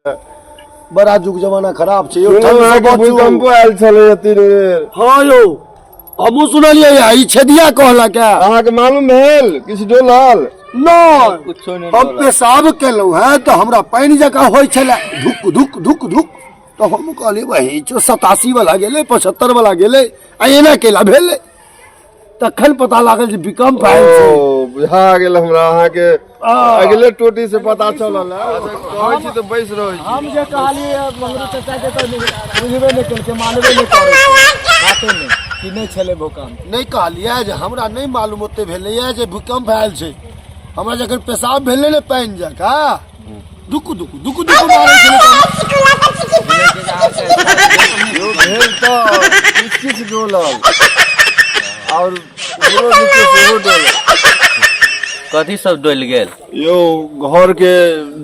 बड़ा जुग जमाना खराब छे भूकंप आयल छले 3 बेर। हाँ यो हमू सुनलिए ई छेदिया कहला क्या अहाँ के मालूम भेल किछ डोलल नहीं हम पेशाब केलौ है तो हमरा पानी जका होय छले धुक धुक धुक धुक तो हम कहलिए वही 87 वाला गेले 75 वाला गेले एना केला भेले तखन पता लागल जे भूकंप आयल छै। बुझा गेल हमरा अहाँ के अगले टोटी से पता चलल कहै छी तो बैस रहै छी। हम जे कहलिए मंगरू चाचा के तो बुझबे नहीं केल के मानबे नहीं करे बाते में कि नहीं छले भूकंप नहीं कहलिए जे हमरा नहीं मालूम ओते भेलैया जे भूकंप आयल छै। हमरा जखन पेशाब भेले ने पानी जका दुक दुक दुक दुक मारै छले यो भेल तो किछ डोलल और पूरो नीचे से डोलल। कथी सब डोल गेल यो घर के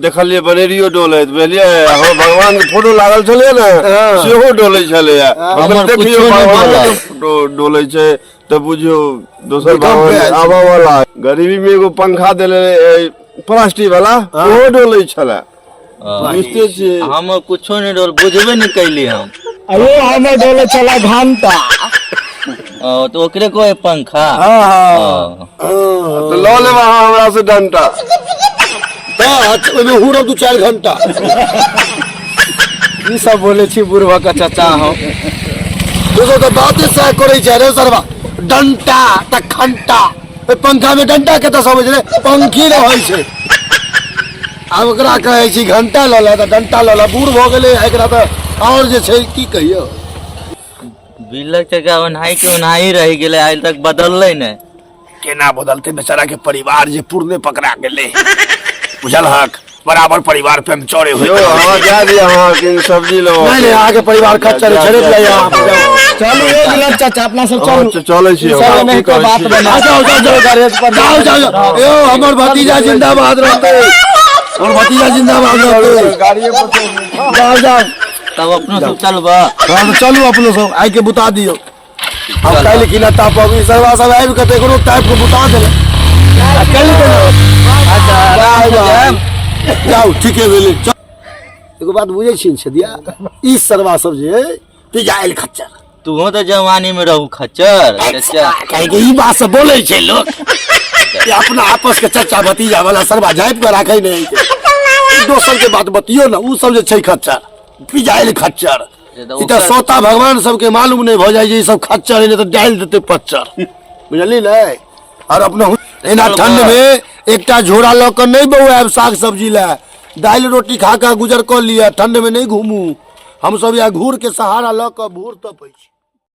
देखलिए बनेरियो डोलैत बुझलिए हम भगवान के फोटो लागल छले ने सेहो डोलै छले हम देखियो भगवान डोलै छै तो बुझियो दोसर भगवान आबा वाला गरीबी में एगो पंखा देले प्लास्टिक वाला ओहो डोलै छले बुझते छी हम कुछो नहीं डोल बुझबे नहीं कैली हम अरे हमें डोले चला घंटा तो ओकरे को पंखा तो लो ले वहां हमरा से डंटा में हुरम 2-4 घंटा ई सब बोले छी बुढ़वा का चाचा हम दोसो तो बाते से करे छै रे सरवा डंटा त घंटा पंखा में डंटा के तो समझ रे पंखी रहै छै आब ओकरा कहै छी घंटा लला त डंटा लला बूढ़ भ गेलै एकरा त और जे छै की कहियो बिलक चचा ओनाही रह गेले आइल तक बदललै ने केना बदलते बेचारा के परिवार जे पुरने पकड़ा गेले बुझल हक बराबर परिवार पे हम चोरे यो हुए हां जा दिया हां कि सब्जी लो नहीं आगे परिवार खच्चर छड़े ले यहां चलो एक गिलास चाचा अपना सब चलो चले छी सब नहीं को बात बना जाओ गैरेज पर जाओ यो हमर भतीजा जिंदाबाद रहते और भतीजा जिंदाबाद रहते गाड़ी पर जाओ तब अपनो सब चलबा हां तो चलो अपनो सब आइ के बुता दियो हम काल किला ताप अभी सरवा सब आइब के कोनो टाइप के बुता देले कल के जाओ ठीक है भेले एगो बात बुझै छी छदिया ई सरवा सब जे पिजाइल खच्चर तू तो जवानी में रहू खच्चर चाचा कहे के ई बात से बोले छै लोग कि अपना आपस के चाचा भतीजा वाला सरवा झाइप के राखै नहीं दोसर के बात बतियो ना उ सब जे छै खच्चर पिजाइल खच्चर ई त सोता भगवान सबके मालूम नहीं भ जाय जे ई सब खच्चर नहीं तो डाल देते पच्चर बुझली नै और अपना एना ठंड में एकटा झोरा ल के नहीं बउआब साग सब्जी ला दाल रोटी खा के गुजर कर लिया ठंड में नहीं घूमू हम सब या घूर के सहारा ल के भूर तपै छी।